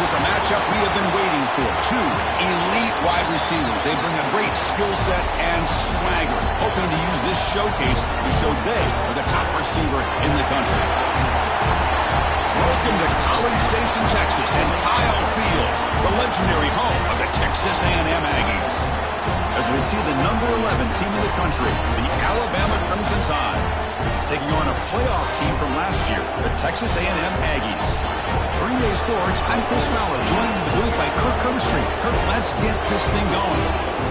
is a matchup we have been waiting for. Two elite wide receivers. They bring a great skill set and swagger, hoping to use this showcase to show they are the top receiver in the country. Welcome to College Station, Texas, and Kyle Field, the legendary home of the Texas A&M Aggies. As we see the number 11 team in the country, the Alabama Crimson Tide, taking on a playoff team from last year, the Texas A&M Aggies. Green Day Sports, I'm Chris Fowler, joined in the booth by Kirk Herbstreit. Kirk, let's get this thing going.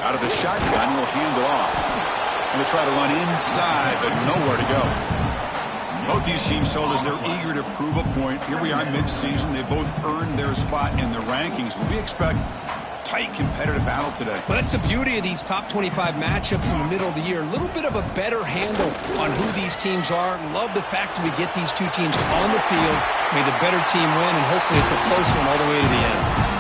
Out of the shotgun, he'll hand it off. And they try to run inside, but nowhere to go. Both these teams told us they're eager to prove a point. Here we are mid-season. They both earned their spot in the rankings. But we expect tight competitive battle today. Well, that's the beauty of these top 25 matchups in the middle of the year. A little bit of a better handle on who these teams are. Love the fact that we get these two teams on the field. May the better team win, and hopefully it's a close one all the way to the end.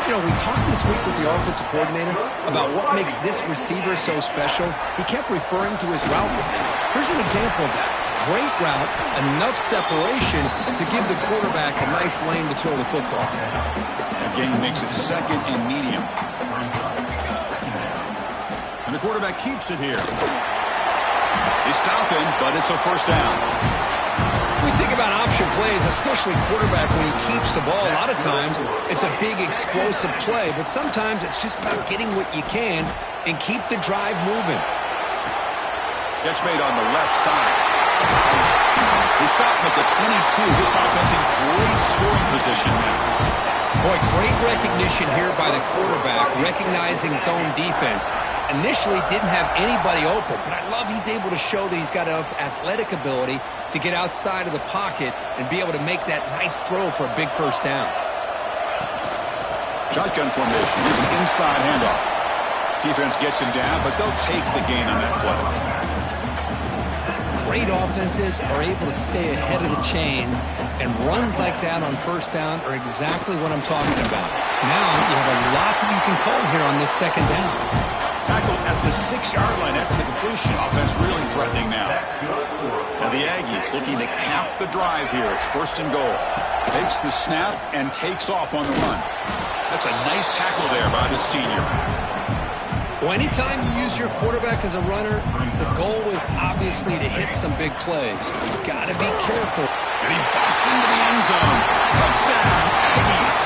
You know, we talked this week with the offensive coordinator about what makes this receiver so special. He kept referring to his route with him. Here's an example of that. Great route, enough separation to give the quarterback a nice lane to throw the football. Again, makes it second and medium. And the quarterback keeps it here. They stop him, but it's a first down. We think about option plays, especially quarterback when he keeps the ball. A lot of times, it's a big explosive play, but sometimes it's just about getting what you can and keep the drive moving. Catch made on the left side. They stop him at the 22. This offense in great scoring position now. Boy, great recognition here by the quarterback, recognizing zone defense. Initially didn't have anybody open, but I love he's able to show that he's got enough athletic ability to get outside of the pocket and be able to make that nice throw for a big first down. Shotgun formation. Here's an inside handoff. Defense gets him down, but they'll take the gain on that play. Great offenses are able to stay ahead of the chains, and runs like that on first down are exactly what I'm talking about. Now you have a lot that you can call here on this second down. Tackle at the 6-yard line after the completion. Offense really threatening now. Now the Aggies looking to cap the drive here. It's first and goal. Takes the snap and takes off on the run. That's a nice tackle there by the senior. Well, anytime you use your quarterback as a runner, the goal is obviously to hit some big plays. You've got to be careful. And he busts into the end zone. Touchdown, Aggies.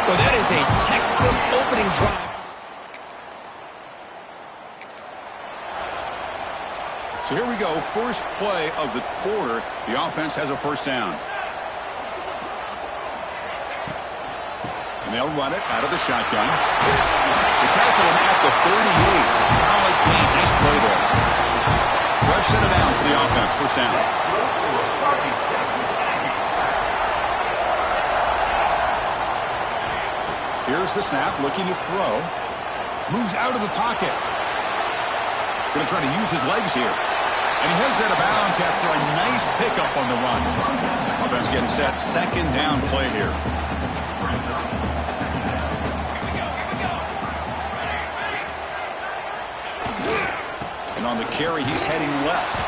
Well, that is a textbook opening drive. So here we go. First play of the quarter. The offense has a first down. And they'll run it out of the shotgun. They tackle him at the 38. Solid gain. Nice play there. Fresh set of downs for the offense. First down. Here's the snap. Looking to throw. Moves out of the pocket. Going to try to use his legs here. And he heads out of bounds after a nice pickup on the run. Offense getting set. Second down play here. And on the carry, he's heading left.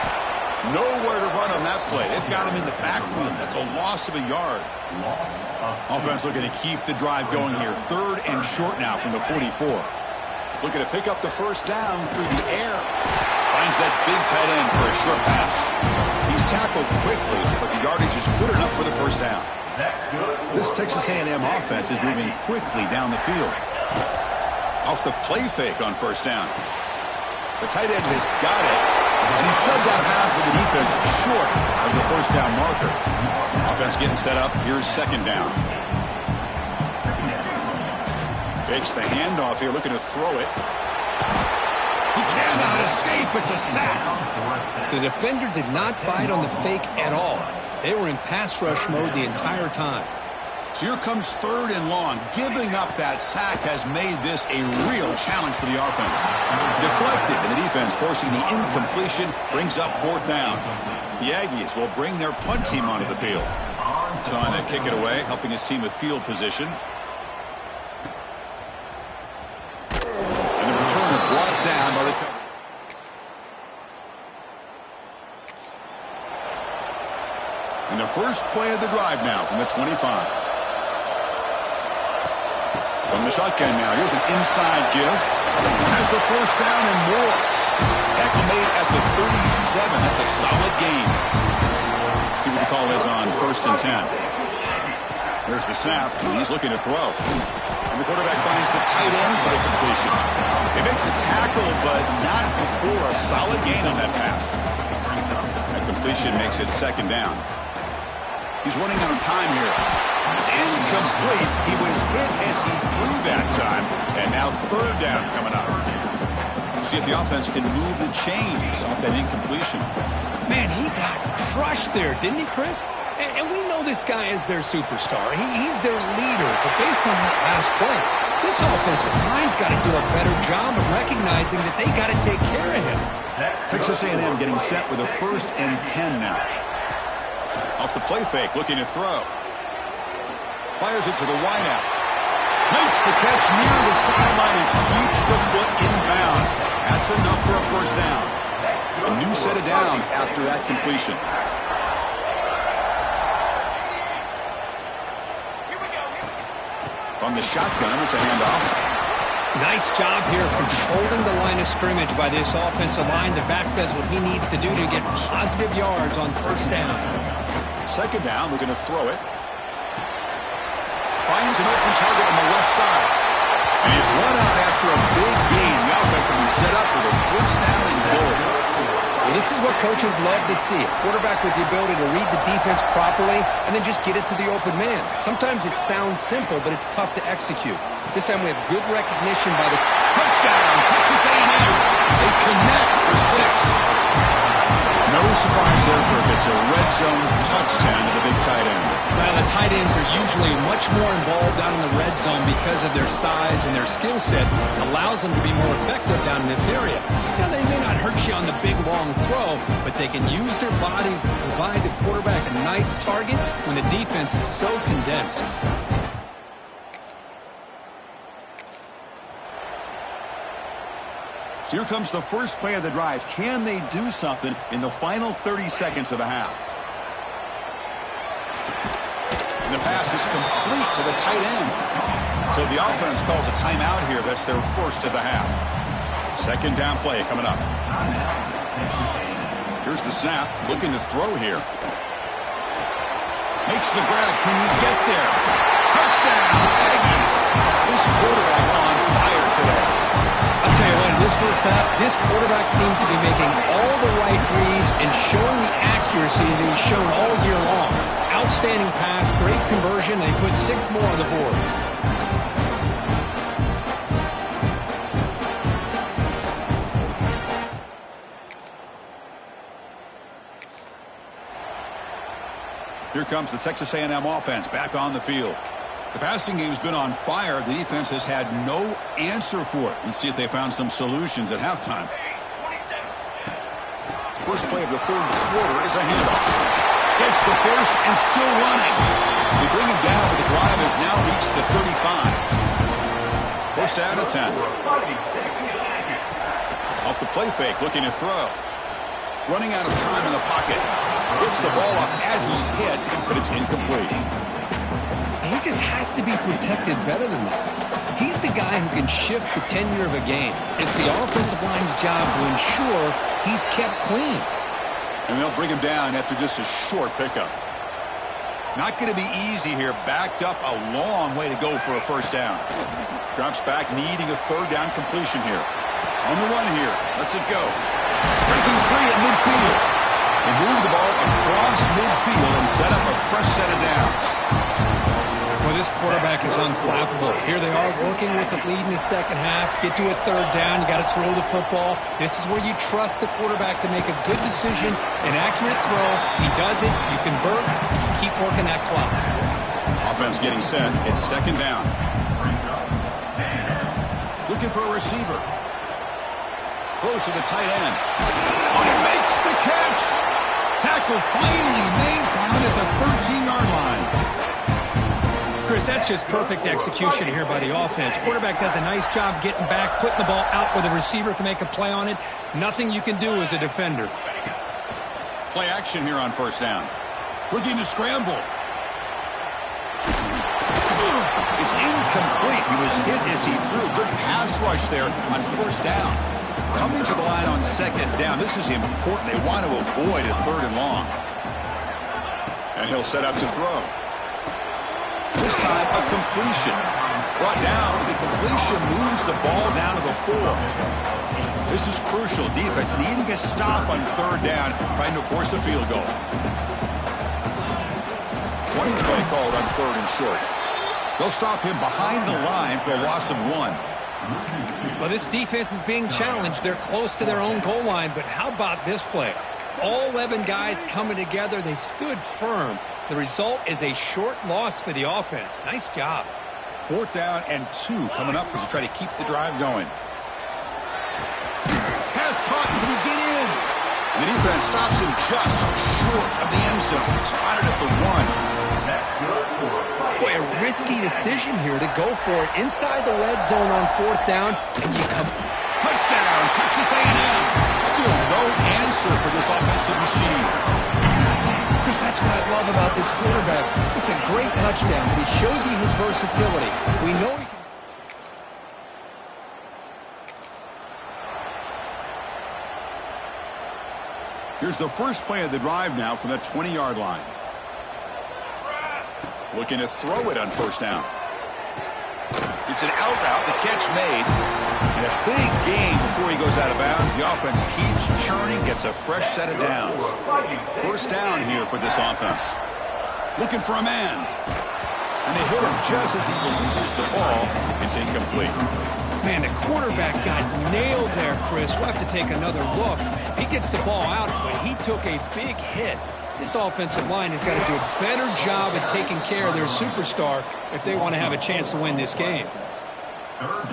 Nowhere to run on that play. They've got him in the backfield. That's a loss of a yard. Offense looking to keep the drive going here. Third and short now from the 44. Looking to pick up the first down through the air. Finds that big tight end for a short pass. He's tackled quickly, but the yardage is good enough for the first down. This Texas A&M offense is moving quickly down the field. Off the play fake on first down. The tight end has got it, and he's shoved out of bounds with the defense short of the first down marker. Offense getting set up. Here's second down. Fakes the handoff here, looking to throw it. He cannot escape. It's a sack. The defender did not bite on the fake at all. They were in pass rush mode the entire time. So here comes 3rd and long. Giving up that sack has made this a real challenge for the offense. Deflected, and the defense forcing the incompletion brings up 4th down. The Aggies will bring their punt team onto the field. So on to kick it away, helping his team with field position. And the returner brought down by the cover. And the first play of the drive now from the 25. From the shotgun now, here's an inside give. Has the first down and more. Tackle made at the 37. That's a solid gain. See what the call is on 1st and 10. There's the snap, and he's looking to throw. And the quarterback finds the tight end for the completion. They make the tackle, but not before a solid gain on that pass. That completion makes it 2nd down. He's running out of time here. It's incomplete. He was hit as he threw that time. And now 3rd down coming up. See if the offense can move the chains off that incompletion. Man, he got crushed there, didn't he, Chris? And we know this guy is their superstar. He's their leader. But based on that last play, this offensive line's got to do a better job of recognizing that they got to take care of him. Texas A&M getting set with a 1st and 10 now. Off the play fake, looking to throw. Fires it to the wideout. Makes the catch near the sideline and keeps the foot in bounds. That's enough for a 1st down. A new set of downs after that completion. From the shotgun, it's a handoff. Nice job here controlling the line of scrimmage by this offensive line. The back does what he needs to do to get positive yards on 1st down. 2nd down, we're going to throw it. Finds an open target on the left side. And he's run out after a big gain. The offense will be set up for the 1st down and goal. Well, this is what coaches love to see. A quarterback with the ability to read the defense properly and then just get it to the open man. Sometimes it sounds simple, but it's tough to execute. This time we have good recognition by the touchdown, Texas A&M. They connect for 6. No surprise there, Kirk. It's a red zone touchdown to the big tight end. Now, the tight ends are usually much more involved down in the red zone because of their size and their skill set. Allows them to be more effective down in this area. Now, they may not hurt you on the big, long throw, but they can use their bodies to provide the quarterback a nice target when the defense is so condensed. So here comes the first play of the drive. Can they do something in the final 30 seconds of the half? And the pass is complete to the tight end. So the offense calls a timeout here. That's their 1st of the half. 2nd down play coming up. Here's the snap. Looking to throw here. Makes the grab. Can he get there? Touchdown, Aggies. This quarterback on fire today. I'll tell you what, in this first half, this quarterback seems to be making all the right reads and showing the accuracy that he's shown all year long. Outstanding pass, great conversion. They put 6 more on the board. Here comes the Texas A&M offense back on the field. The passing game's been on fire. The defense has had no answer for it. Let's see if they found some solutions at halftime. First play of the 3rd quarter is a handoff. Gets the first and still running. They bring him down, but the drive has now reached the 35. 1st down and 10. Off the play fake, looking to throw. Running out of time in the pocket. Gets the ball up as he's hit, but it's incomplete. He just has to be protected better than that. He's the guy who can shift the tenure of a game. It's the offensive line's job to ensure he's kept clean. And they'll bring him down after just a short pickup. Not going to be easy here. Backed up a long way to go for a 1st down. Drops back, needing a 3rd down completion here. On the run here. Lets it go. Breaking free at midfield. They move the ball across midfield and set up a fresh set of downs. Well, this quarterback is unflappable. Here they are working with the lead in the 2nd half. Get to a 3rd down. You got to throw the football. This is where you trust the quarterback to make a good decision, an accurate throw. He does it. You convert, and you keep working that clock. Offense getting set. It's second down. Looking for a receiver. Throws to the tight end. Oh, he makes the catch. Tackle finally made down at the 13-yard line. Chris, that's just perfect execution here by the offense. Quarterback does a nice job getting back, putting the ball out where the receiver can make a play on it. Nothing you can do as a defender. Play action here on first down. Looking to scramble. It's incomplete. He was hit as he threw. Good pass rush there on first down. Coming to the line on second down. This is important. They want to avoid a third and long. And he'll set up to throw. This time a completion. Brought down. The completion moves the ball down to the 4. This is crucial. Defense needing a stop on third down, trying to force a field goal. 20 play called on third and short. They'll stop him behind the line for a loss of 1. Well, this defense is being challenged. They're close to their own goal line, but how about this play? All 11 guys coming together. They stood firm. The result is a short loss for the offense. Nice job. 4th down and 2 coming up as they try to keep the drive going. Pass caught. Can he get in? The defense stops him just short of the end zone. Spotted at the 1. Boy, a risky decision here to go for it inside the red zone on 4th down, and you come. Touchdown, Texas A&M. Still no answer for this offensive machine. Chris, that's what I love about this quarterback. It's a great touchdown, but he shows you his versatility. We know he can. Here's the first play of the drive now from the 20-yard line. Looking to throw it on first down. It's an out route, the catch made. And a big gain before he goes out of bounds. The offense keeps churning, gets a fresh set of downs. First down here for this offense. Looking for a man. And they hit him just as he releases the ball. It's incomplete. Man, the quarterback got nailed there, Chris. We'll have to take another look. He gets the ball out, but he took a big hit. This offensive line has got to do a better job of taking care of their superstar if they want to have a chance to win this game.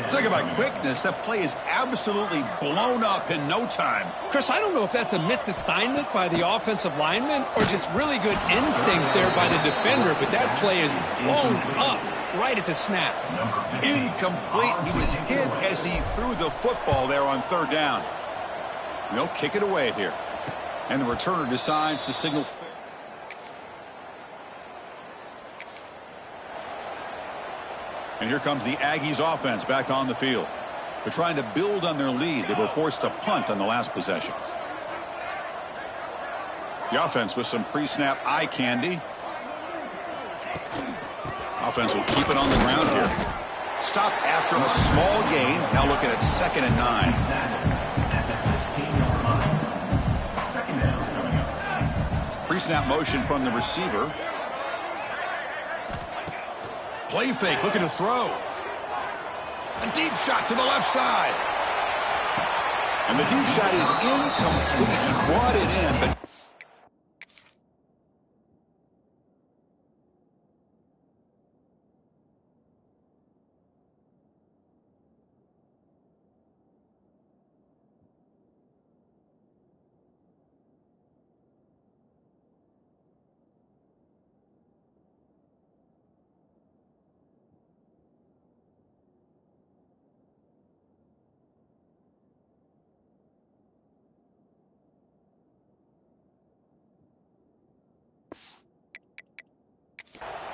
Talk about quickness. That play is absolutely blown up in no time. Chris, I don't know if that's a misassignment by the offensive lineman or just really good instincts there by the defender, but that play is blown up right at the snap. Incomplete. He was hit as he threw the football there on third down. They'll kick it away here. And the returner decides to signal. And here comes the Aggies offense back on the field. They're trying to build on their lead. They were forced to punt on the last possession. The offense with some pre-snap eye candy. Offense will keep it on the ground here. Stop after a small gain. Now looking at 2nd and 9. Pre-snap motion from the receiver. Play fake, looking to throw. A deep shot to the left side. And the deep shot is incomplete. He brought it in, but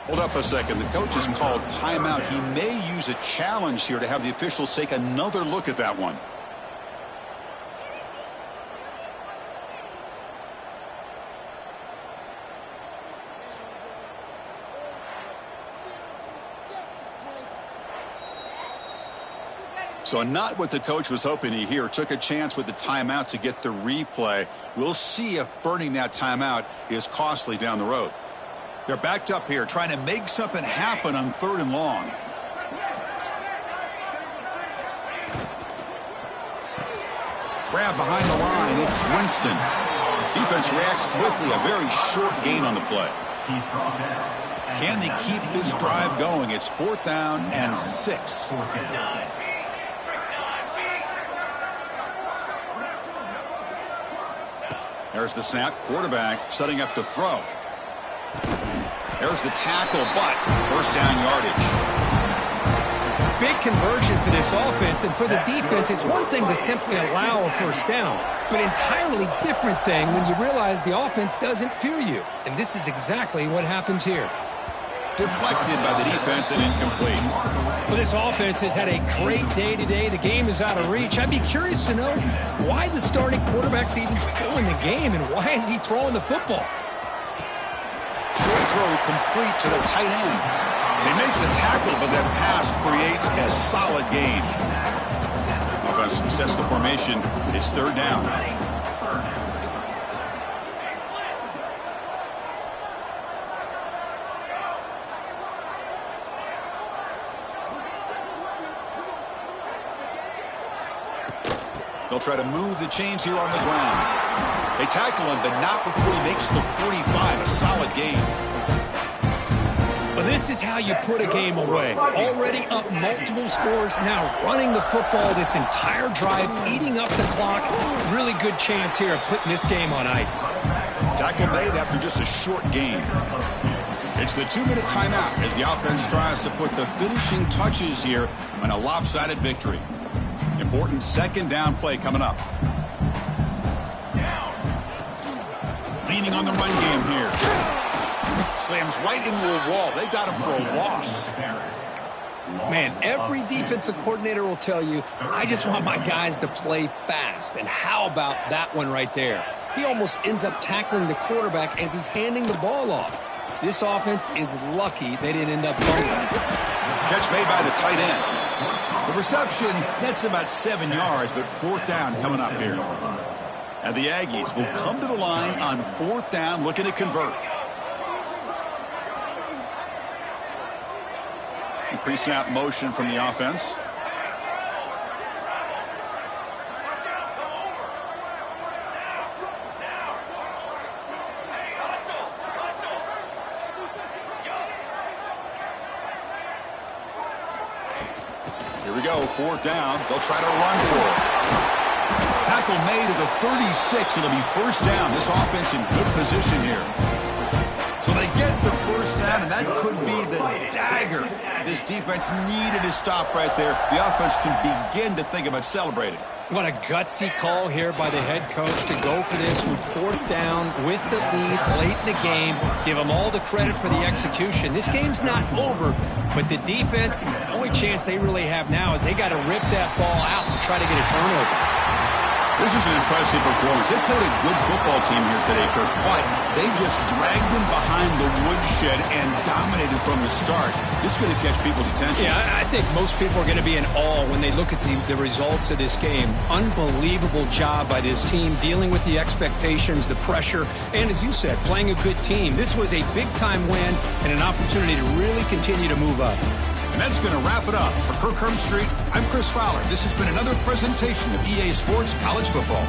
hold up a second. The coach has called timeout. He may use a challenge here to have the officials take another look at that one. So not what the coach was hoping to hear. Took a chance with the timeout to get the replay. We'll see if burning that timeout is costly down the road. They're backed up here trying to make something happen on 3rd and long. Grab behind the line. It's Winston. Defense reacts quickly. A very short gain on the play. Can they keep this drive going? It's 4th down and 6. There's the snap. Quarterback setting up to throw. There's the tackle, but 1st down yardage. Big conversion for this offense, and for the defense, it's one thing to simply allow a 1st down, but entirely different thing when you realize the offense doesn't fear you. And this is exactly what happens here. Deflected by the defense and incomplete. Well, this offense has had a great day today. The game is out of reach. I'd be curious to know why the starting quarterback's even still in the game, and why is he throwing the football? Short throw complete to the tight end. They make the tackle, but that pass creates a solid gain. Offense sets the formation. It's 3rd down. They'll try to move the chains here on the ground. They tackle him, but not before he makes the 45. A solid gain. Well, this is how you put a game away. Already up multiple scores, now running the football this entire drive, eating up the clock. Really good chance here of putting this game on ice. Tackle made after just a short game. It's the 2-minute timeout as the offense tries to put the finishing touches here on a lopsided victory. Important 2nd down play coming up. Leaning on the run game here. Slams right into a wall. They got him for a loss. Man, every defensive coordinator will tell you, I just want my guys to play fast. And how about that one right there? He almost ends up tackling the quarterback as he's handing the ball off. This offense is lucky they didn't end up fumbling. Catch made by the tight end. The reception, that's about 7 yards, but 4th down coming up here. And the Aggies will come to the line on 4th down, looking to convert. Pre-snap motion from the offense. Here we go, 4th down. They'll try to run for it. Tackle made at the 36. It'll be 1st down. This offense in good position here. So they get the 1st down, and that could be the dagger this defense needed to stop right there. The offense can begin to think about celebrating. What a gutsy call here by the head coach to go for this with 4th down with the lead late in the game. Give them all the credit for the execution. This game's not over, but the defense, the only chance they really have now is they got to rip that ball out and try to get a turnover. This is an impressive performance. They played a good football team here today, Kirk, but they just dragged them behind the woodshed and dominated from the start. This is going to catch people's attention. Yeah, I think most people are going to be in awe when they look at the results of this game. Unbelievable job by this team dealing with the expectations, the pressure, and as you said, playing a good team. This was a big-time win and an opportunity to really continue to move up. And that's going to wrap it up. For Kirk Herbstreit, I'm Chris Fowler. This has been another presentation of EA Sports College Football.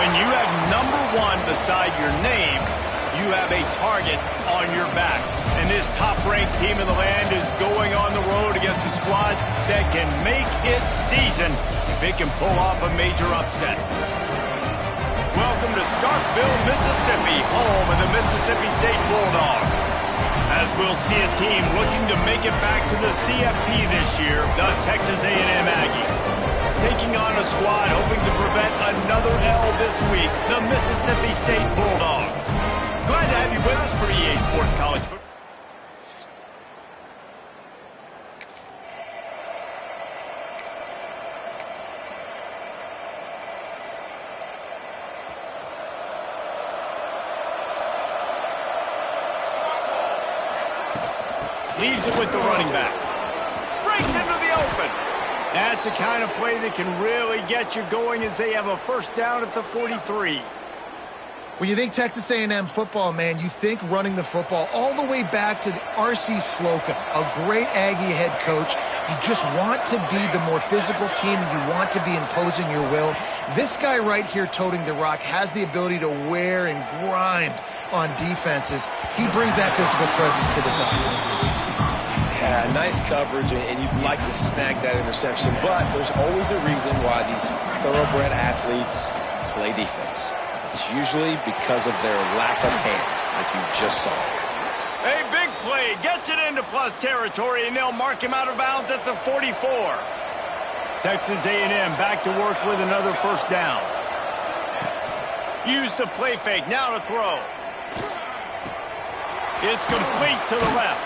When you have #1 beside your name, you have a target on your back. And this top-ranked team in the land is going on the road against a squad that can make its season if it can pull off a major upset. Welcome to Starkville, Mississippi, home of the Mississippi State Bulldogs. As we'll see a team looking to make it back to the CFP this year, the Texas A&M Aggies. Taking on a squad hoping to prevent another L this week, the Mississippi State Bulldogs. Glad to have you with us for EA Sports College Football. Leaves it with the running back. Breaks into the open. That's the kind of play that can really get you going as they have a first down at the 43. When you think Texas A&M football, man, you think running the football all the way back to the R.C. Slocum, a great Aggie head coach. You just want to be the more physical team. You want to be imposing your will. This guy right here toting the rock has the ability to wear and grind on defenses. He brings that physical presence to this offense. Yeah, nice coverage, and you'd like to snag that interception, but there's always a reason why these thoroughbred athletes play defense. It's usually because of their lack of hands, like you just saw. A big play gets it into plus territory, and they'll mark him out of bounds at the 44. Texas A&M back to work with another first down. Use the play fake, now to throw. It's complete to the left.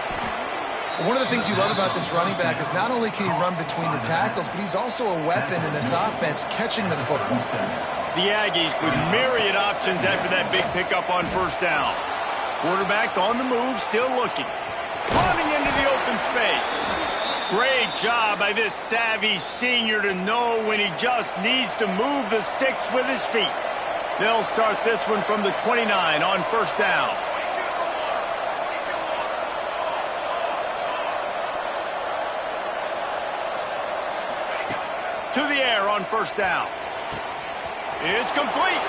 One of the things you love about this running back is not only can he run between the tackles, but he's also a weapon in this offense, catching the football. The Aggies with myriad options after that big pickup on first down. Quarterback on the move, still looking. Running into the open space. Great job by this savvy senior to know when he just needs to move the sticks with his feet. They'll start this one from the 29 on first down. To the air on first down. It's complete.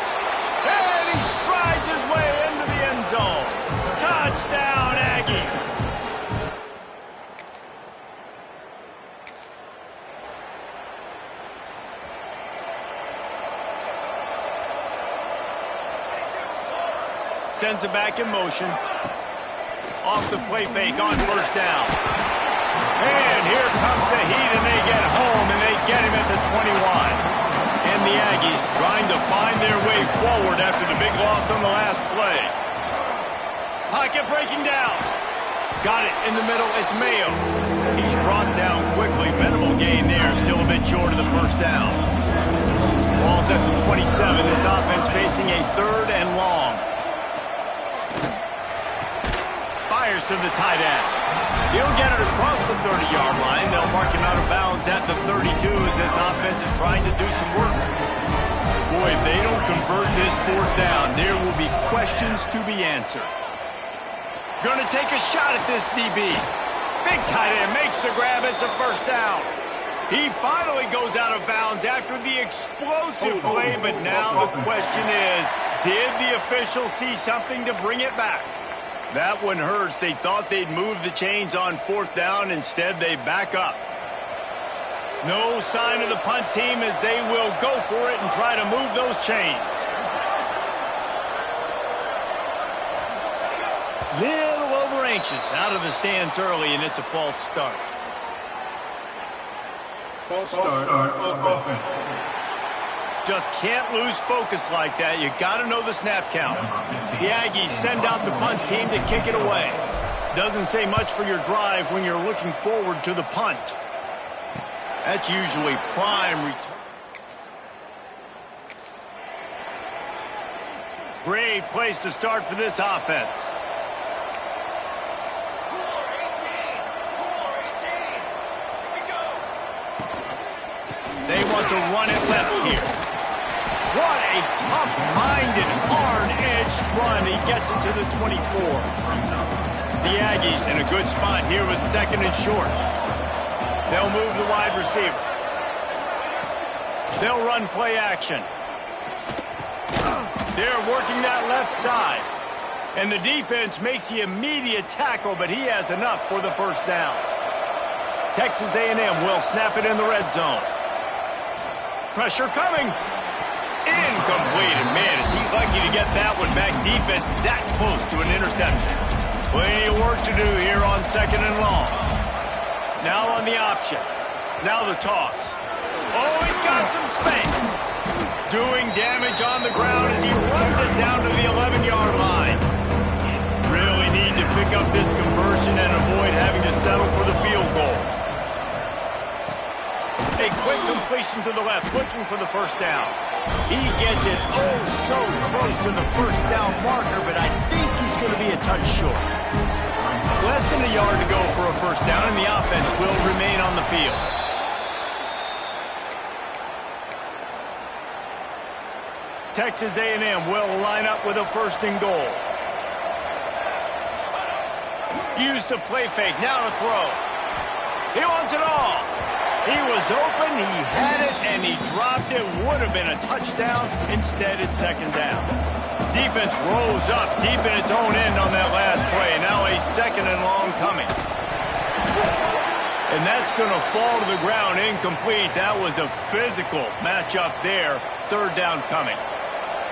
And he strides his way into the end zone. Touchdown, Aggies. Sends it back in motion. Off the play fake on first down. And here comes the heat, and they get home, and they get him at the 21. And the Aggies trying to find their way forward after the big loss on the last play. Pocket breaking down. Got it in the middle. It's Mayo. He's brought down quickly. Minimal gain there. Still a bit short of the first down. Ball's at the 27. This offense facing a 3rd and long. Fires to the tight end. He'll get it across the 30-yard line. They'll mark him out of bounds at the 32 as this offense is trying to do some work. Boy, if they don't convert this fourth down, there will be questions to be answered. Going to take a shot at this DB. Big tight end makes the grab. It's a first down. He finally goes out of bounds after the explosive play, but now the question is, did the official see something to bring it back? That one hurts. They thought they'd move the chains on fourth down. Instead, they back up. No sign of the punt team as they will go for it and try to move those chains. Little over anxious out of the stands early, and it's a false start. False start of offense. Just can't lose focus like that. You got to know the snap count. The Aggies send out the punt team to kick it away. Doesn't say much for your drive when you're looking forward to the punt. That's usually prime return. Great place to start for this offense. They want to run it left here. What a tough-minded, hard-edged run. He gets it to the 24. The Aggies in a good spot here with second and short. They'll move the wide receiver. They'll run play action. They're working that left side. And the defense makes the immediate tackle, but he has enough for the first down. Texas A&M will snap it in the red zone. Pressure coming. Incomplete. And man, is he lucky to get that one back. Defense that close to an interception. Plenty of work to do here on second and long. Now on the option. Now the toss. Oh, he's got some space. Doing damage on the ground as he runs it down to the 11-yard line. Really need to pick up this conversion and avoid having to settle for the field goal. A quick completion to the left, looking for the first down. He gets it oh so close to the first down marker, but I think he's going to be a touch short. Less than a yard to go for a first down, and the offense will remain on the field. Texas A&M will line up with a first and goal. Use the play fake, now to throw. He wants it all. He was open, he had it, and he dropped it. Would have been a touchdown. Instead, it's second down. Defense rose up deep in its own end on that last play. Now a second and long coming. And that's going to fall to the ground incomplete. That was a physical matchup there. Third down coming.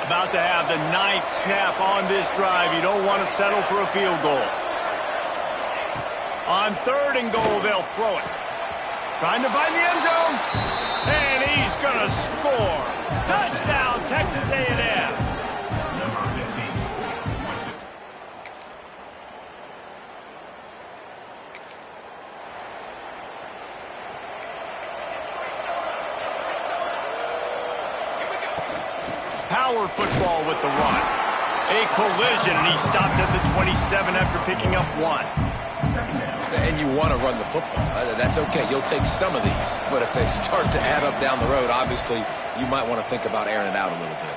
About to have the 9th snap on this drive. You don't want to settle for a field goal. On third and goal, they'll throw it. Trying to find the end zone. And he's going to score. Touchdown, Texas A&M. Number 15. Power football with the run. A collision, and he stopped at the 27 after picking up 1. And you want to run the football. That's okay. You'll take some of these. But if they start to add up down the road, obviously, you might want to think about airing it out a little bit.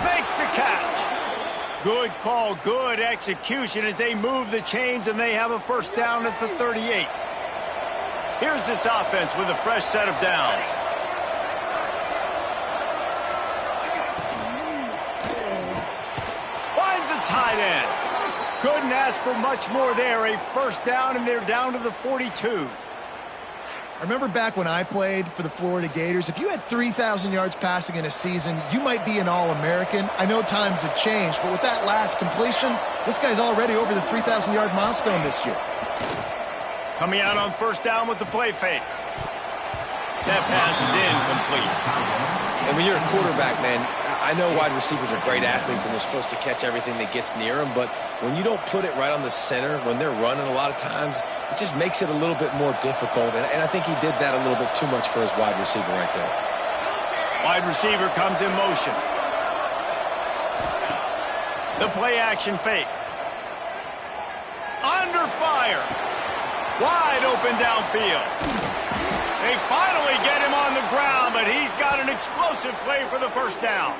Makes the catch. Good call, good execution as they move the chains, and they have a first down at the 38. Here's this offense with a fresh set of downs. Finds a tight end. Couldn't ask for much more there. A first down, and they're down to the 42. I remember back when I played for the Florida Gators, if you had 3,000 yards passing in a season, you might be an All-American. I know times have changed, but with that last completion, this guy's already over the 3,000-yard milestone this year. Coming out on first down with the play fake. That pass is incomplete. And when you're a quarterback, man, I know wide receivers are great athletes and they're supposed to catch everything that gets near them, but when you don't put it right on the center, when they're running a lot of times, it just makes it a little bit more difficult. And I think he did that a little bit too much for his wide receiver right there. Wide receiver comes in motion. The play action fake. Under fire. Wide open downfield. They finally get him on the ground, but he's got an explosive play for the first down.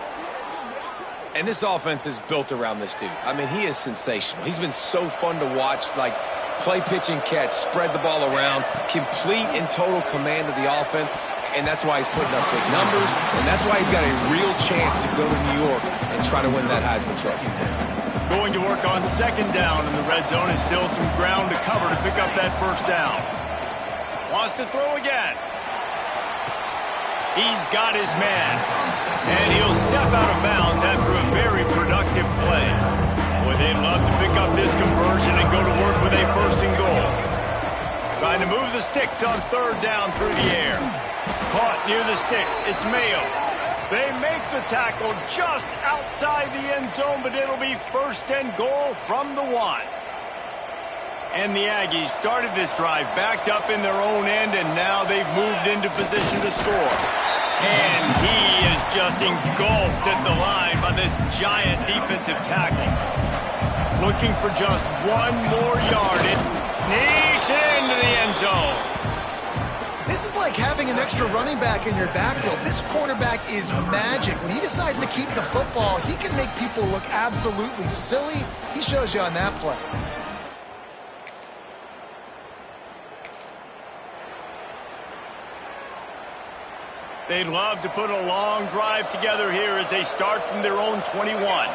And this offense is built around this dude. I mean, he is sensational. He's been so fun to watch, like play, pitch, and catch, spread the ball around, complete and total command of the offense, and that's why he's putting up big numbers, and that's why he's got a real chance to go to New York and try to win that Heisman Trophy. Going to work on second down in the red zone, and still some ground to cover to pick up that first down. Wants to throw again. He's got his man, and he'll step out of bounds after a very productive play. Boy, they'd love to pick up this conversion and go to work with a first and goal. Trying to move the sticks on third down through the air. Caught near the sticks. It's Mayo. They make the tackle just outside the end zone, but it'll be first and goal from the 1. And the Aggies started this drive backed up in their own end, and now they've moved into position to score. And he is just engulfed at the line by this giant defensive tackle. Looking for just one more yard. It sneaks into the end zone. This is like having an extra running back in your backfield. This quarterback is magic. When he decides to keep the football, he can make people look absolutely silly. He shows you on that play. They'd love to put a long drive together here as they start from their own 21.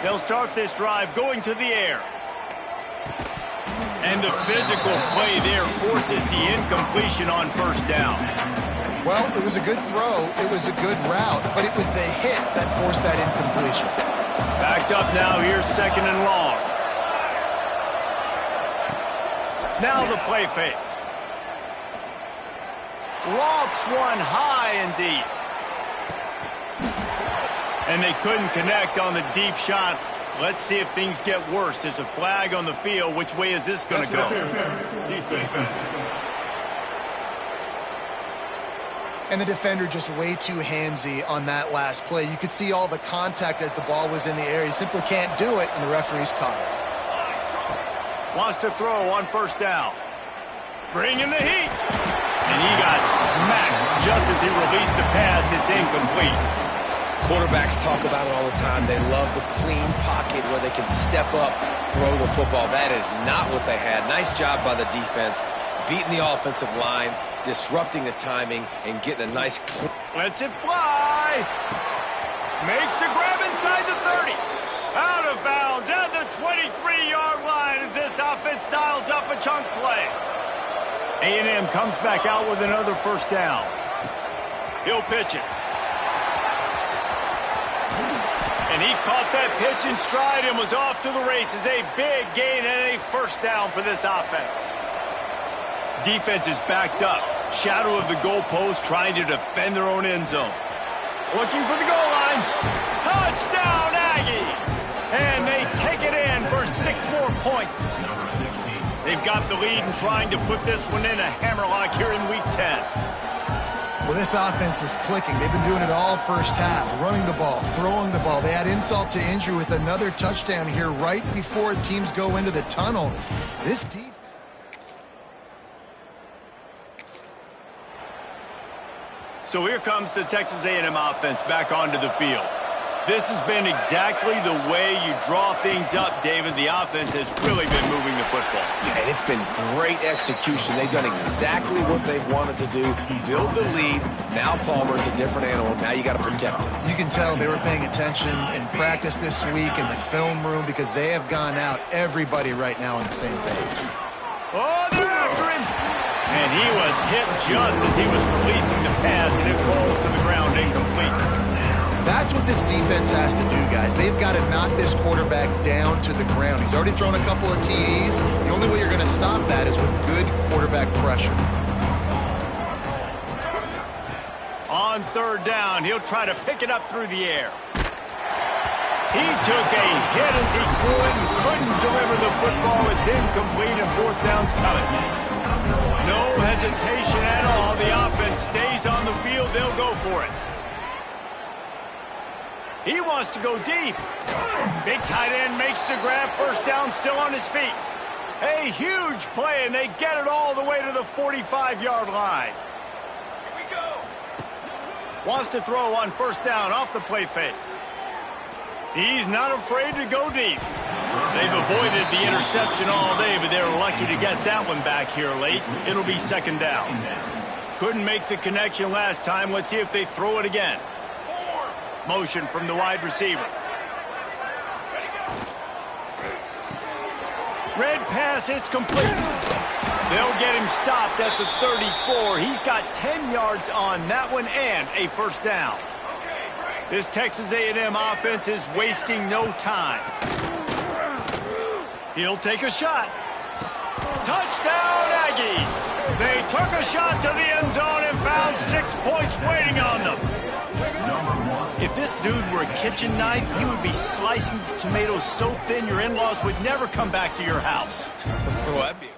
They'll start this drive going to the air. And the physical play there forces the incompletion on first down. Well, it was a good throw. It was a good route, but it was the hit that forced that incompletion. Backed up now, here's second and long. Now the play fake. Lofts one high and deep. And they couldn't connect on the deep shot. Let's see if things get worse. There's a flag on the field. Which way is this going to go? And the defender just way too handsy on that last play. You could see all the contact as the ball was in the air. He simply can't do it, and the referee's caught it. Wants to throw on first down. Bringing the heat. And he got smacked just as he released the pass. It's incomplete. Quarterbacks talk about it all the time. They love the clean pocket where they can step up, throw the football. That is not what they had. Nice job by the defense, beating the offensive line, disrupting the timing, and getting a nice... Lets it fly. Makes the grab inside the 30. Out of bounds at the 23-yard line as this offense dials up a chunk play. A&M comes back out with another first down. He'll pitch it. And he caught that pitch in stride and was off to the races. A big gain and a first down for this offense. Defense is backed up. Shadow of the goalpost, trying to defend their own end zone. Looking for the goal line. Touchdown, Aggies! And they take it in for 6 more points. They've got the lead and trying to put this one in a hammerlock here in Week 10. Well, this offense is clicking. They've been doing it all first half, running the ball, throwing the ball. They had insult to injury with another touchdown here right before teams go into the tunnel. This defense... So here comes the Texas A&M offense back onto the field. This has been exactly the way you draw things up, David. The offense has really been moving the football. And it's been great execution. They've done exactly what they've wanted to do. Build the lead. Now Palmer's a different animal. Now you got to protect him. You can tell they were paying attention in practice this week in the film room because they have gone out, everybody right now on the same page. Oh, they're after him. And he was hit just as he was releasing the pass, and it falls to the ground incomplete. That's what this defense has to do, guys. They've got to knock this quarterback down to the ground. He's already thrown a couple of TDs. The only way you're going to stop that is with good quarterback pressure. On third down, he'll try to pick it up through the air. He took a hit as he couldn't deliver the football. It's incomplete, and fourth down's coming. No hesitation at all. The offense stays on the field. They'll go for it. He wants to go deep. Big tight end makes the grab. First down, still on his feet. A huge play, and they get it all the way to the 45-yard line. Here we go. Wants to throw on first down off the play fake. He's not afraid to go deep. They've avoided the interception all day, but they're lucky to get that one back here late. It'll be second down. Couldn't make the connection last time. Let's see if they throw it again. Motion from the wide receiver. Red pass, it's complete. They'll get him stopped at the 34. He's got 10 yards on that one and a first down. This Texas A&M offense is wasting no time. He'll take a shot. Touchdown, Aggies! They took a shot to the end zone and found 6 points waiting on them. If this dude were a kitchen knife, he would be slicing tomatoes so thin your in-laws would never come back to your house. Oh, that'd be...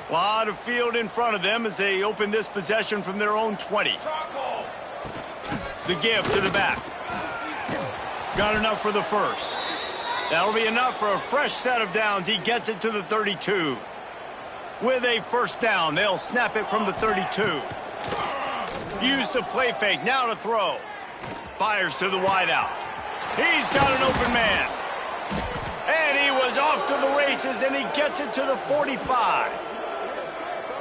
A lot of field in front of them as they open this possession from their own 20. The give to the back. Got enough for the first. That'll be enough for a fresh set of downs. He gets it to the 32. With a first down, they'll snap it from the 32. Use the play fake, now to throw. Fires to the wideout. He's got an open man. And he was off to the races, and he gets it to the 45.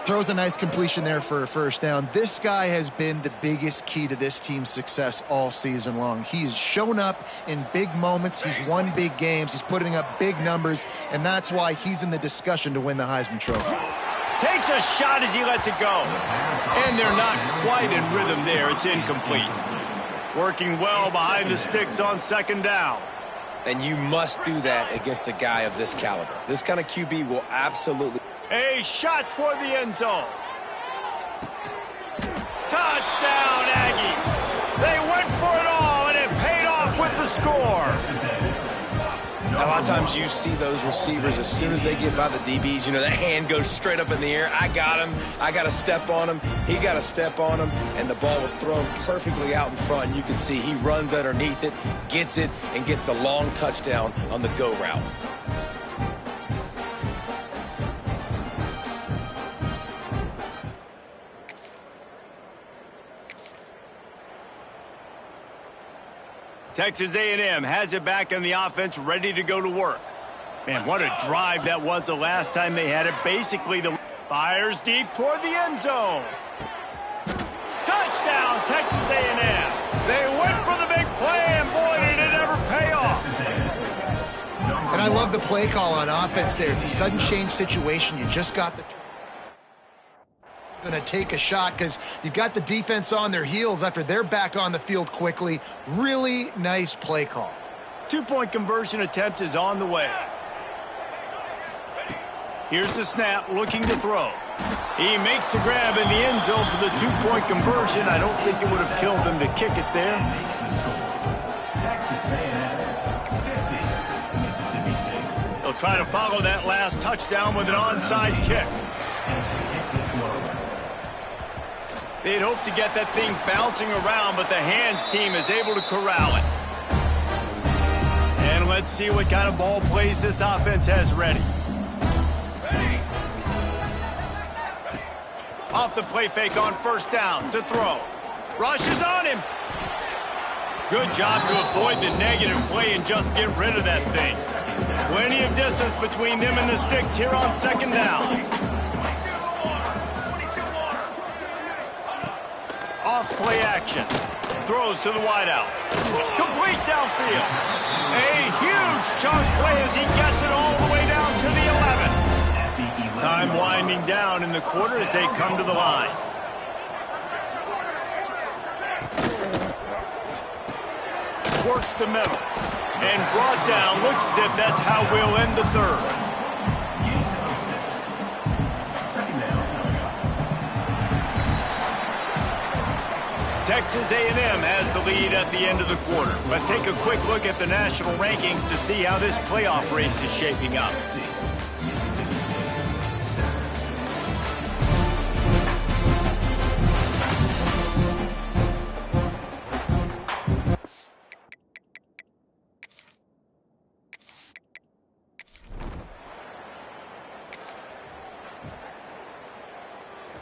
Throws a nice completion there for a first down. This guy has been the biggest key to this team's success all season long. He's shown up in big moments. He's won big games. He's putting up big numbers, and that's why he's in the discussion to win the Heisman Trophy. Takes a shot as he lets it go. And they're not quite in rhythm there. It's incomplete. Working well behind the sticks on second down. And you must do that against a guy of this caliber. This kind of QB will absolutely... A shot toward the end zone. Touchdown, Aggies. They went for it all, and it paid off with the score. A lot of times you see those receivers, as soon as they get by the DBs, you know, that hand goes straight up in the air. I got him. I got to step on him. He got to step on him, and the ball was thrown perfectly out in front. And you can see he runs underneath it, gets it, and gets the long touchdown on the go route. Texas A&M has it back on the offense, ready to go to work. Man, what a drive that was the last time they had it. Basically, the fires deep toward the end zone. Touchdown, Texas A&M. They went for the big play, and boy, did it ever pay off. And I love the play call on offense there. It's a sudden change situation. You just got the... Going to take a shot because you've got the defense on their heels after they're back on the field quickly. Really nice play call. 2-point conversion attempt is on the way. Here's the snap, looking to throw. He makes the grab in the end zone for the 2-point conversion. I don't think it would have killed him to kick it there. They'll try to follow that last touchdown with an onside kick. They'd hope to get that thing bouncing around, but the hands team is able to corral it. And let's see what kind of ball plays this offense has ready. Off the play fake on first down to throw. Rushes on him. Good job to avoid the negative play and just get rid of that thing. Plenty of distance between them and the sticks here on second down. Off play action. Throws to the wideout. Complete downfield. A huge chunk play as he gets it all the way down to the 11. Time winding down in the quarter as they come to the line. Works the middle. And brought down. Looks as if that's how we'll end the third. Texas A&M has the lead at the end of the quarter. Let's take a quick look at the national rankings to see how this playoff race is shaping up.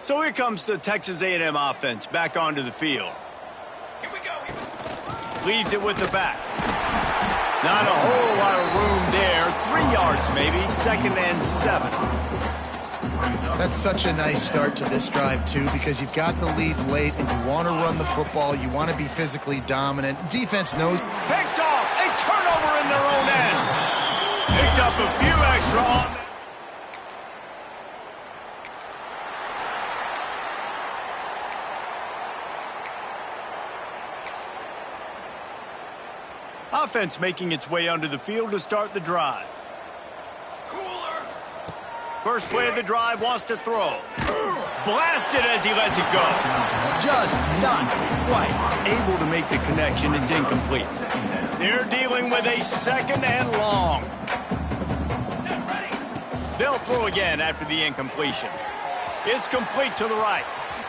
So here comes the Texas A&M offense back onto the field. Here we go. Leaves it with the back. Not a whole lot of room there. 3 yards maybe. 2nd and 7. That's such a nice start to this drive, too, because you've got the lead late and you want to run the football. You want to be physically dominant. Defense knows. Picked off. A turnover in their own end. Picked up a few extra on. Offense making its way onto the field to start the drive. First play of the drive, wants to throw. Blasted as he lets it go. Just not quite able to make the connection. It's incomplete. They're dealing with a 2nd and long. They'll throw again after the incompletion. It's complete to the right.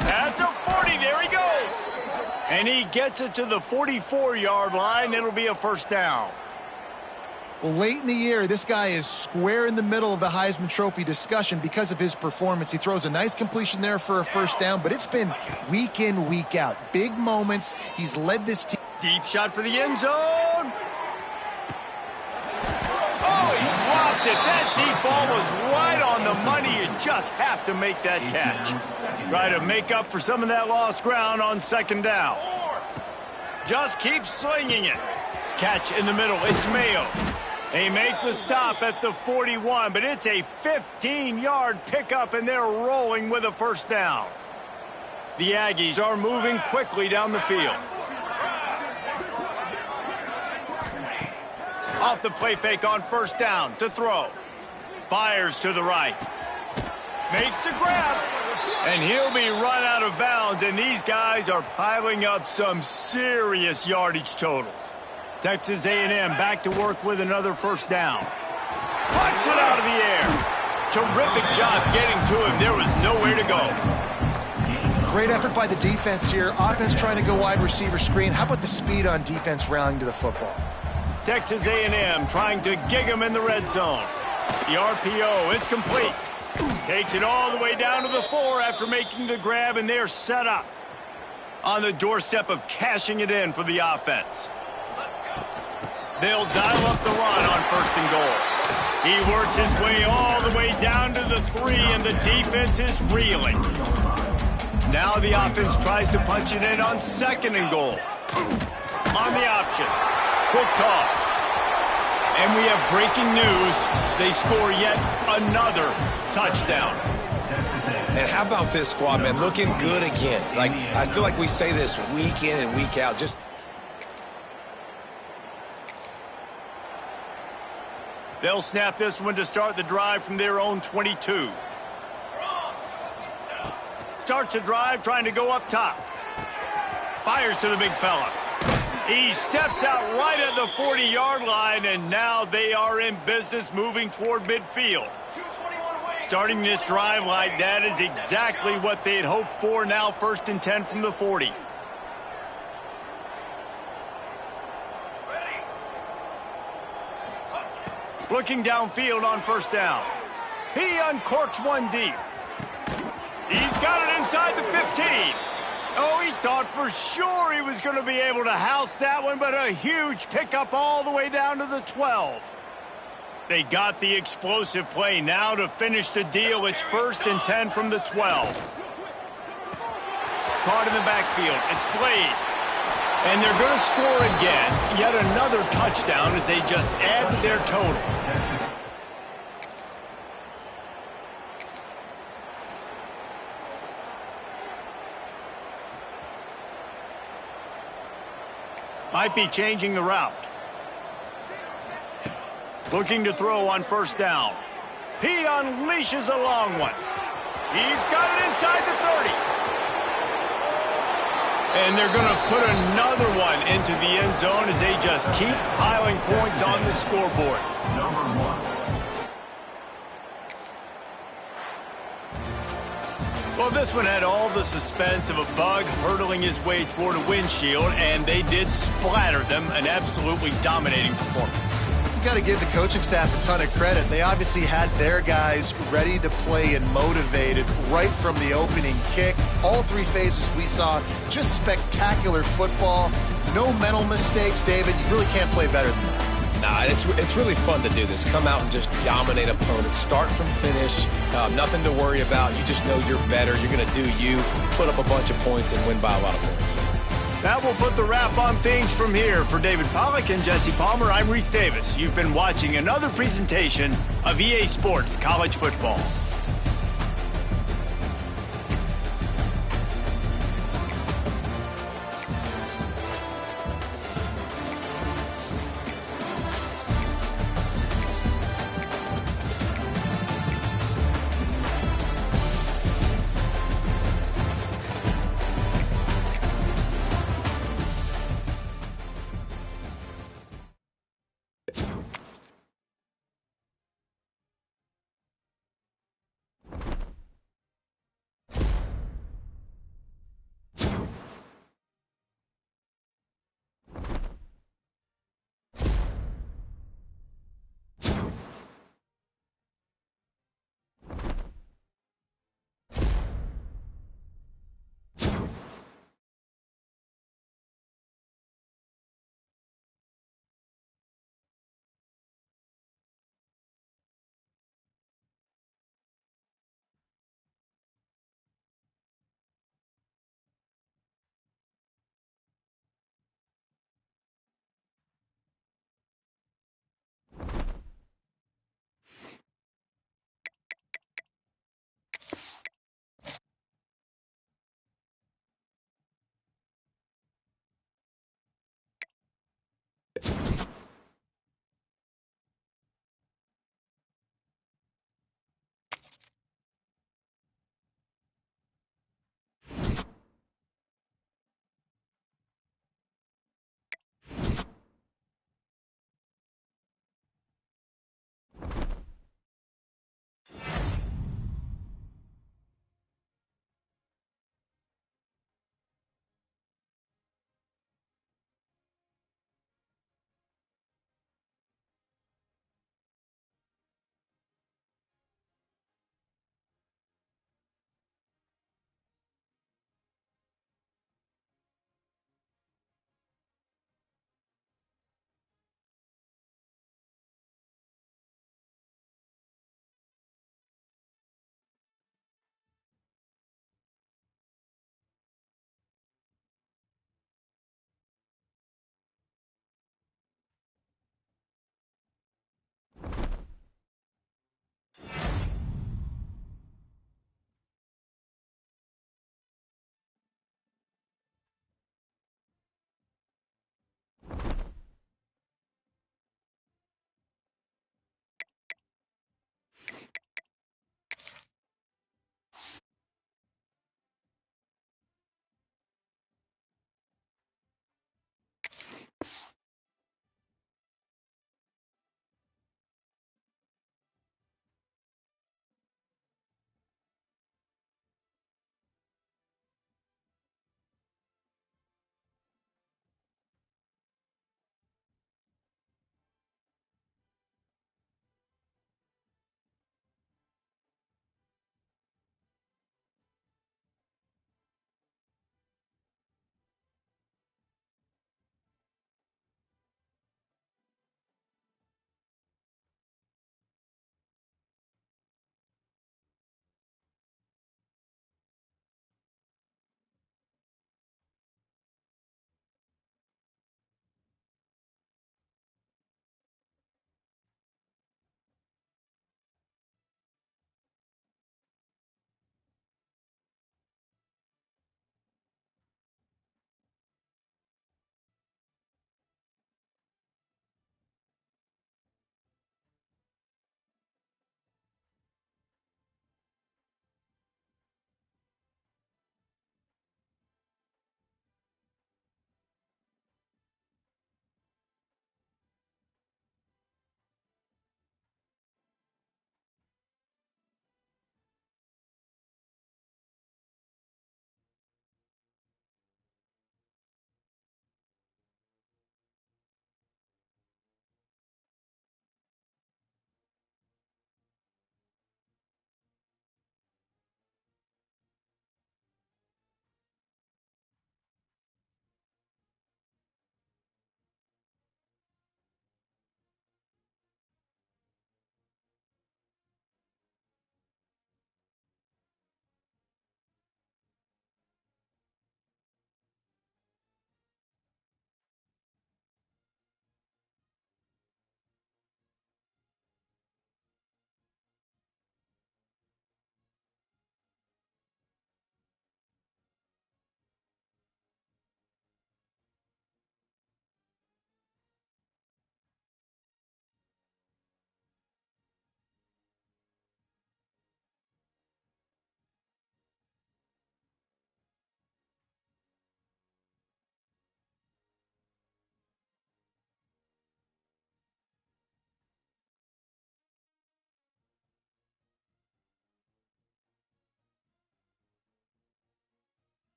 At the 40, there he goes. And he gets it to the 44-yard line. It'll be a first down. Well, late in the year, this guy is square in the middle of the Heisman Trophy discussion because of his performance. He throws a nice completion there for a first down, but it's been week in, week out. Big moments. He's led this team. Deep shot for the end zone. Oh, he dropped it. That deep ball was right on the money. You just have to make that catch. Try to make up for some of that lost ground on 2nd down. Just keep slinging it. Catch in the middle. It's Mayo. They make the stop at the 41, but it's a 15-yard pickup, and they're rolling with a first down. The Aggies are moving quickly down the field. Off the play fake on first down to throw. Fires to the right. Makes the grab. And he'll be run out of bounds, and these guys are piling up some serious yardage totals. Texas A&M back to work with another first down. Punts it out of the air. Terrific job getting to him. There was nowhere to go. Great effort by the defense here. Offense trying to go wide receiver screen. How about the speed on defense rallying to the football? Texas A&M trying to gig him in the red zone. The RPO, it's complete. Takes it all the way down to the 4 after making the grab, and they're set up on the doorstep of cashing it in for the offense. They'll dial up the run on 1st and goal. He works his way all the way down to the 3, and the defense is reeling. Now the offense tries to punch it in on 2nd and goal. On the option. Quick toss. And we have breaking news. They score yet another touchdown. And how about this squad, man? Looking good again. Like, I feel like we say this week in and week out. They'll snap this one to start the drive from their own 22. Starts the drive trying to go up top. Fires to the big fella. He steps out right at the 40-yard line, and now they are in business moving toward midfield. Starting this drive like that is exactly what they had hoped for. Now 1st and 10 from the 40. Looking downfield on first down. He uncorks one deep. He's got it inside the 15. Oh, he thought for sure he was going to be able to house that one, but a huge pickup all the way down to the 12. They got the explosive play now to finish the deal. It's 1st and 10 from the 12. Caught in the backfield. It's played. And they're going to score again. Yet another touchdown as they just add to their total. Might be changing the route. Looking to throw on first down. He unleashes a long one. He's got it inside the 30. And they're going to put another one into the end zone as they just keep piling points on the scoreboard. Number 1. Well, this one had all the suspense of a bug hurtling his way toward a windshield, and they did splatter them. An absolutely dominating performance. you've got to give the coaching staff a ton of credit. They obviously had their guys ready to play and motivated right from the opening kick. All three phases we saw, just spectacular football. No mental mistakes, David. You really can't play better than that. Nah, it's really fun to do this. Come out and just dominate opponents. Start from finish. Nothing to worry about. You just know you're better. You're going to do you, put up a bunch of points, and win by a lot of points. That will put the wrap on things from here. For David Pollack and Jesse Palmer, I'm Reese Davis. You've been watching another presentation of EA Sports College Football.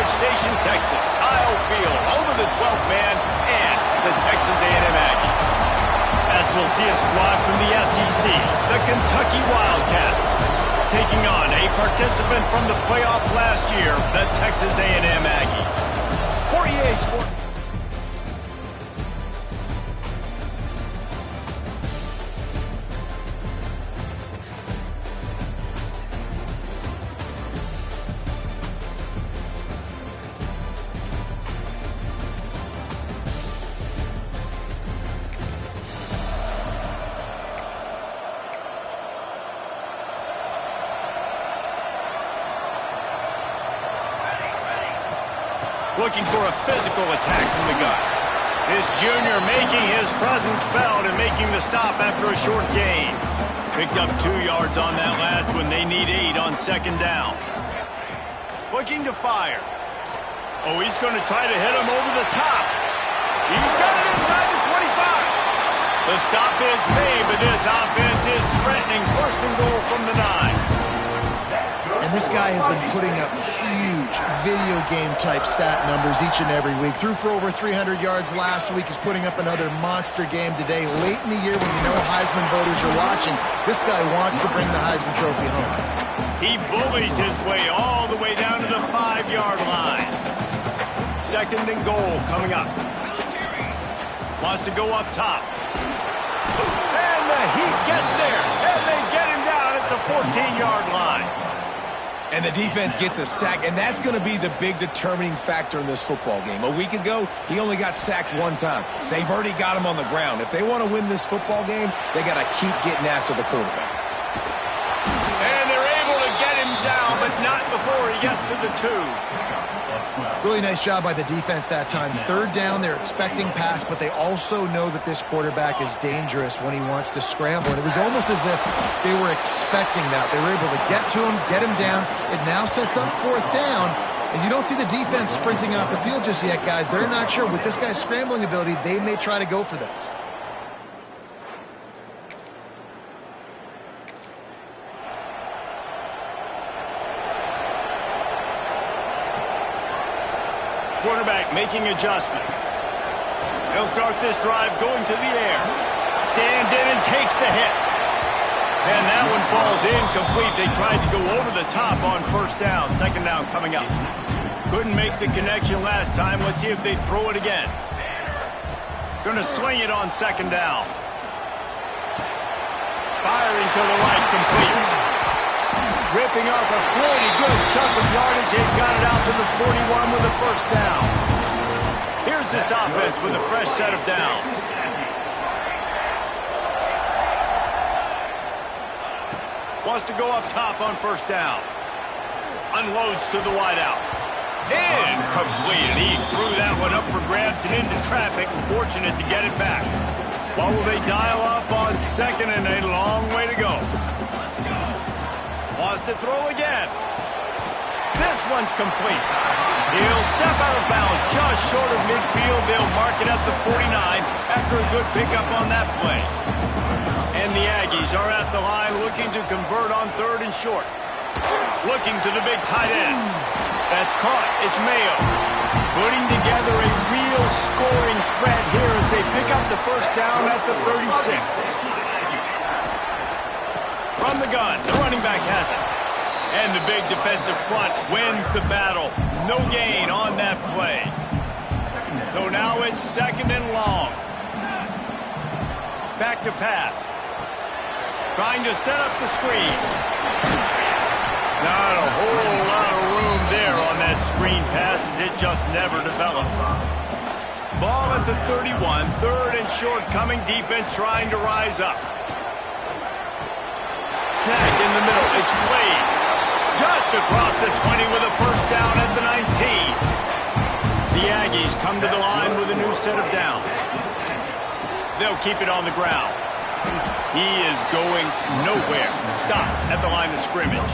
College Station, Texas. Kyle Field over the 12th man and the Texas A&M Aggies. As we'll see a squad from the SEC, the Kentucky Wildcats, taking on a participant from the playoff last year, the Texas A&M Aggies. For EA Sports. Looking for a physical attack from the gun. This junior making his presence felt and making the stop after a short gain. Picked up 2 yards on that last one. They need 8 on second down. Looking to fire. Oh, he's going to try to hit him over the top. He's got it inside the 25. The stop is made, but this offense is threatening. First and goal from the 9. And this guy has been putting up huge video game type stat numbers each and every week. Threw for over 300 yards last week. He's putting up another monster game today. Late in the year when you know Heisman voters are watching, this guy wants to bring the Heisman Trophy home. He bullies his way all the way down to the 5-yard line. Second and goal coming up. Wants to go up top. And the Heat gets there. And they get him down at the 14-yard line. And the defense gets a sack, and that's going to be the big determining factor in this football game. A week ago, he only got sacked 1 time. They've already got him on the ground. If they want to win this football game, they got to keep getting after the quarterback. And they're able to get him down, but not before he gets to the 2. Really nice job by the defense that time. Third down, they're expecting pass, but they also know that this quarterback is dangerous when he wants to scramble. And it was almost as if they were expecting that. They were able to get to him, get him down. It now sets up 4th down. And you don't see the defense sprinting off the field just yet, guys. They're not sure. With this guy's scrambling ability, they may try to go for this. Quarterback making adjustments. He'll start this drive going to the air. Stands in and takes the hit. And that one falls incomplete. They tried to go over the top on first down. Second down coming up. Couldn't make the connection last time. Let's see if they throw it again. Going to swing it on second down. Firing to the right, complete. Ripping off a pretty good chunk of yardage. They got it out to the 41 with a first down. Here's this offense with a fresh set of downs. Wants to go up top on first down. Unloads to the wideout. Incomplete. He threw that one up for grabs and into traffic. Fortunate to get it back. What will they dial up on second and a long way to go? Wants to throw again. This one's complete. He'll step out of bounds just short of midfield. They'll mark it at the 49 after a good pickup on that play. And the Aggies are at the line looking to convert on 3rd and short. Looking to the big tight end. That's caught. It's Mayo. Putting together a real scoring threat here as they pick up the first down at the 36. From the gun, the running back has it. And the big defensive front wins the battle. No gain on that play. So now it's second and long. Back to pass. Trying to set up the screen. Not a whole lot of room there on that screen pass as it just never developed. Ball at the 31. 3rd and short coming. Defense trying to rise up. Snagged in the middle. It's Slade. Just across the 20 with a first down at the 19. The Aggies come to the line with a new set of downs. They'll keep it on the ground. He is going nowhere. Stop at the line of scrimmage.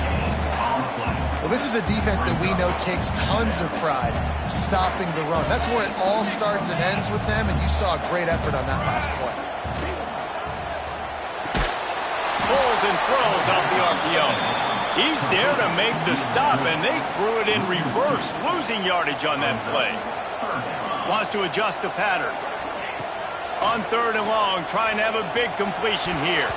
Well, this is a defense that we know takes tons of pride stopping the run. That's where it all starts and ends with them, and you saw a great effort on that last play. Pulls and throws off the RPO. He's there to make the stop, and they threw it in reverse, losing yardage on that play. Wants to adjust the pattern. On 3rd and long, trying to have a big completion here.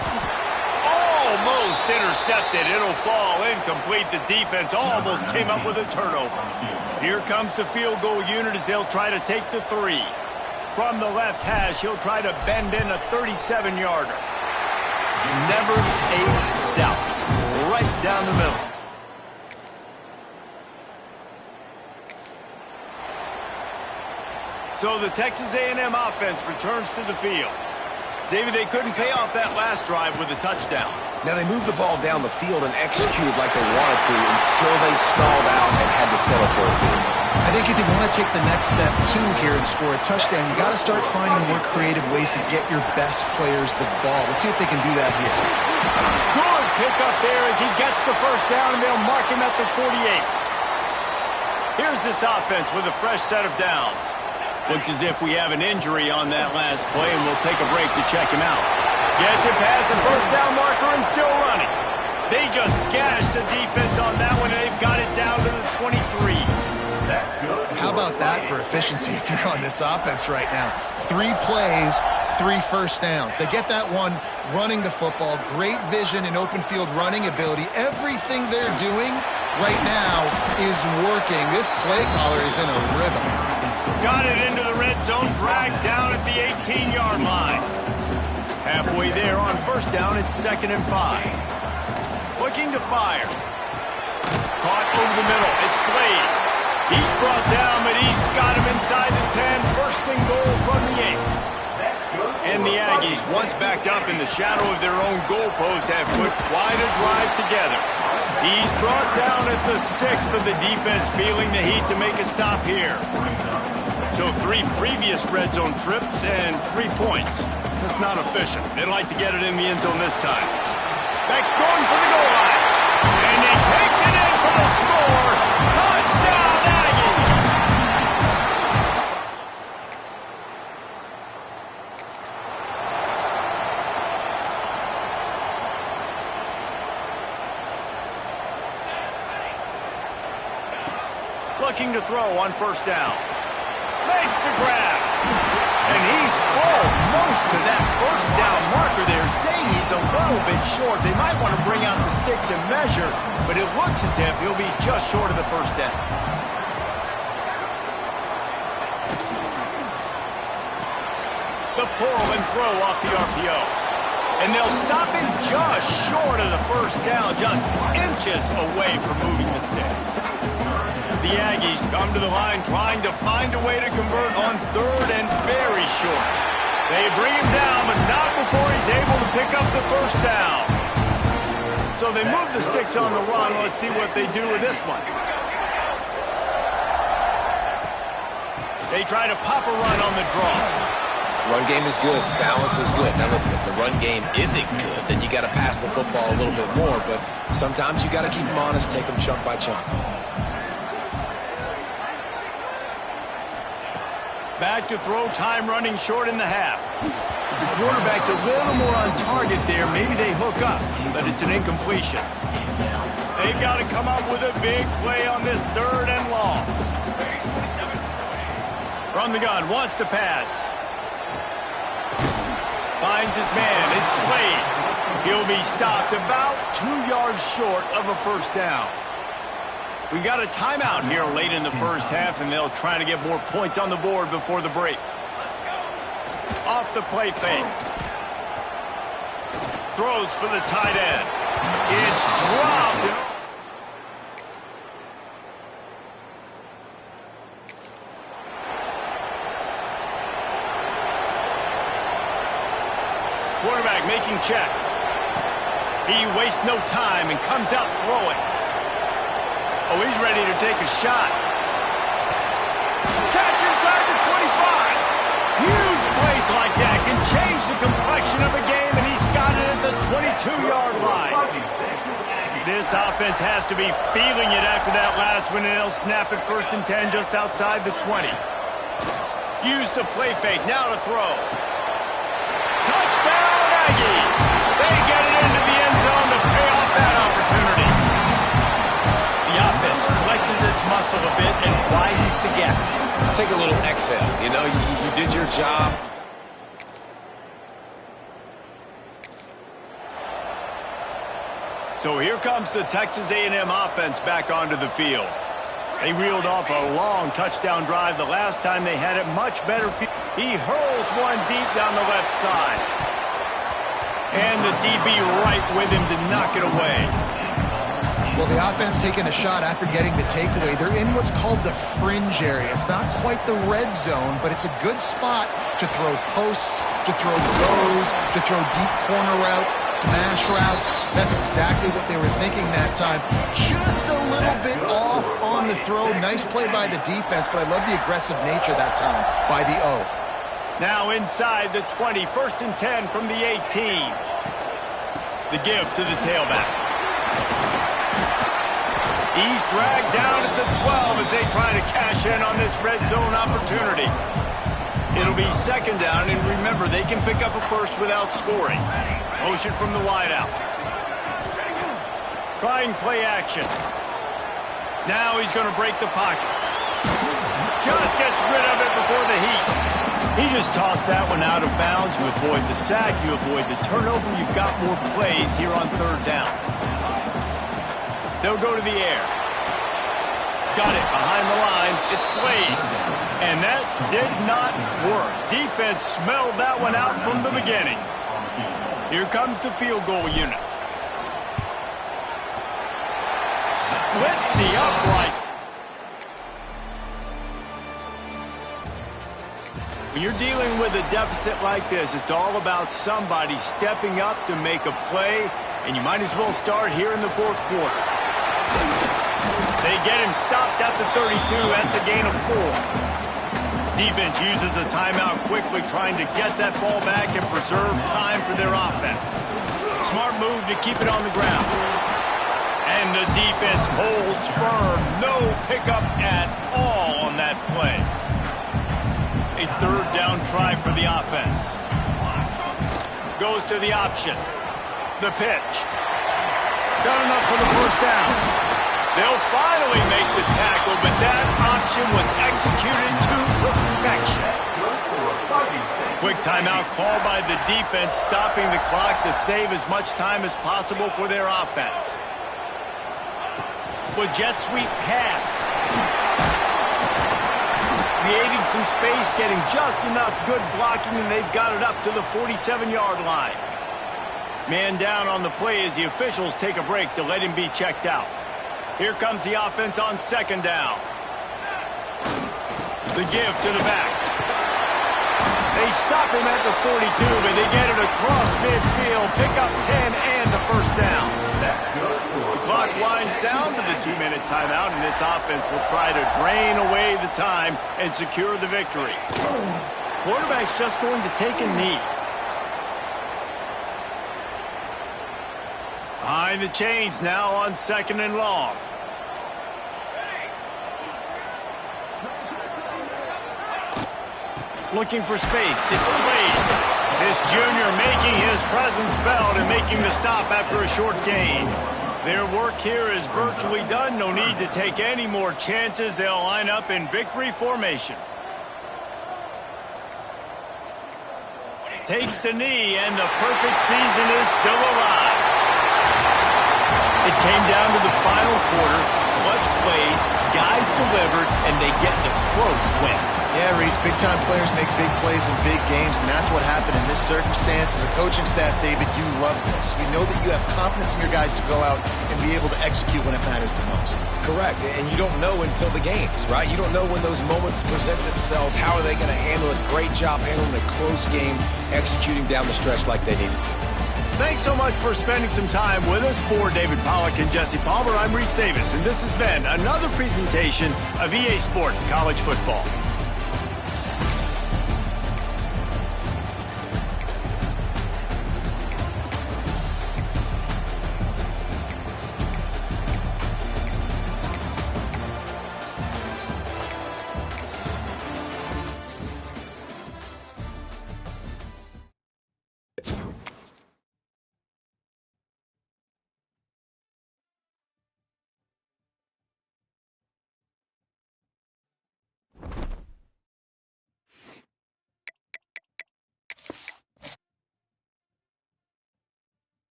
Almost intercepted. It'll fall incomplete. The defense almost came up with a turnover. Here comes the field goal unit as they'll try to take the 3. From the left hash, he'll try to bend in a 37-yarder. Never a doubt. Right down the middle. So the Texas A&M offense returns to the field. David, they couldn't pay off that last drive with a touchdown. Now they moved the ball down the field and executed like they wanted to until they stalled out and had to settle for a field. I think if you want to take the next step, too, here and score a touchdown, you got to start finding more creative ways to get your best players the ball. Let's see if they can do that here. Good pick up there as he gets the first down, and they'll mark him at the 48. Here's this offense with a fresh set of downs. Looks as if we have an injury on that last play, and we'll take a break to check him out. Gets it past the first down marker and still running. They just gashed the defense on that one, and they've got it down to the 23. How about that for efficiency if you're on this offense right now? 3 plays, 3 first downs. They get that one running the football. Great vision and open field running ability. Everything they're doing right now is working. This play caller is in a rhythm. Got it into the red zone, dragged down at the 18-yard line. Halfway there on first down, it's 2nd and 5. Looking to fire. Caught over the middle. It's Blade. He's brought down, but he's got him inside the 10. First and goal from the 8. And the Aggies, once backed up in the shadow of their own goalpost, have put quite a drive together. He's brought down at the 6, but the defense feeling the heat to make a stop here. So 3 previous red zone trips and 3 points. That's not efficient. They'd like to get it in the end zone this time. Beck's going for the goal line. And he takes it in for the score. Touchdown, Aggie! Looking to throw on first down. Makes the grab. And he's almost to that first down marker there, saying he's a little bit short. They might want to bring out the sticks and measure, but it looks as if he'll be just short of the first down. The pull and throw off the RPO. And they'll stop him just short of the first down, just inches away from moving the sticks. The Aggies come to the line trying to find a way to convert on 3rd and very short. They bring him down, but not before he's able to pick up the first down. So they move the sticks on the run. Let's see what they do with this one. They try to pop a run on the draw. Run game is good. Balance is good. Now listen, if the run game isn't good, then you got to pass the football a little bit more. But sometimes you got to keep them honest, take them chunk by chunk. Back to throw, time running short in the half. If the quarterback's a little more on target there, maybe they hook up, but it's an incompletion. They've got to come up with a big play on this 3rd and long. From the gun, wants to pass. Finds his man, it's Blade. He'll be stopped about 2 yards short of a first down. We got a timeout here late in the first half, and they'll try to get more points on the board before the break. Off the play fake. Throws for the tight end. It's dropped. Quarterback making checks. He wastes no time and comes out throwing. Oh, he's ready to take a shot. Catch inside the 25. Huge plays like that can change the complexion of a game, and he's got it at the 22-yard line. This offense has to be feeling it after that last one, and they'll snap it 1st and 10 just outside the 20. Use the play fake, now to throw. Touchdown, Aggies! They get it into the end zone to pay off that opportunity. whistle a bit and widens the gap. Take a little exhale. You know, you did your job. So here comes the Texas A&M offense back onto the field. They reeled off a long touchdown drive the last time they had it. Much better. He hurls one deep down the left side. And the DB right with him to knock it away. Well, the offense taking a shot after getting the takeaway. They're in what's called the fringe area. It's not quite the red zone, but it's a good spot to throw posts, to throw goes, to throw deep corner routes, smash routes. That's exactly what they were thinking that time. Just a little bit off on the throw. Nice play by the defense, but I love the aggressive nature that time by the O. Now inside the 20, 1st and 10 from the 18. The give to the tailback. He's dragged down at the 12 as they try to cash in on this red zone opportunity. It'll be 2nd down, and remember, they can pick up a first without scoring. Motion from the wideout. Trying play action. Now he's going to break the pocket. Just gets rid of it before the heat. He just tossed that one out of bounds. You avoid the sack, you avoid the turnover. You've got more plays here on 3rd down. They'll go to the air. Got it behind the line. It's Blade. And that did not work. Defense smelled that one out from the beginning. Here comes the field goal unit. Splits the upright. When you're dealing with a deficit like this, it's all about somebody stepping up to make a play, and you might as well start here in the 4th quarter. They get him stopped at the 32. That's a gain of 4. Defense uses a timeout quickly, trying to get that ball back and preserve time for their offense. Smart move to keep it on the ground. And the defense holds firm. No pickup at all on that play. A 3rd down try for the offense. Goes to the option. The pitch. Got enough for the 1st down. They'll finally make the tackle, but that option was executed to perfection. Quick timeout call by the defense, stopping the clock to save as much time as possible for their offense. With jet sweep pass. Creating some space, getting just enough good blocking, and they've got it up to the 47-yard line. Man down on the play as the officials take a break to let him be checked out. Here comes the offense on 2nd down. The give to the back. They stop him at the 42, but they get it across midfield. Pick up 10 and the 1st down. The clock winds down to the 2-minute timeout, and this offense will try to drain away the time and secure the victory. Quarterback's just going to take a knee. Behind the chains now on 2nd and long. Looking for space. It's Blade. This junior making his presence felt and making the stop after a short gain. Their work here is virtually done. No need to take any more chances. They'll line up in victory formation. Takes the knee, and the perfect season is still alive. It came down to the final quarter. Clutch plays, guys delivered, and they get the close win. Yeah, Reese, big-time players make big plays in big games, and that's what happened in this circumstance. As a coaching staff, David, you love this. You know that you have confidence in your guys to go out and be able to execute when it matters the most. Correct, and you don't know until the games, right? You don't know when those moments present themselves. How are they going to handle it? Great job handling a close game, executing down the stretch like they needed to. Thanks so much for spending some time with us. For David Pollack and Jesse Palmer, I'm Reese Davis, and this has been another presentation of EA Sports College Football.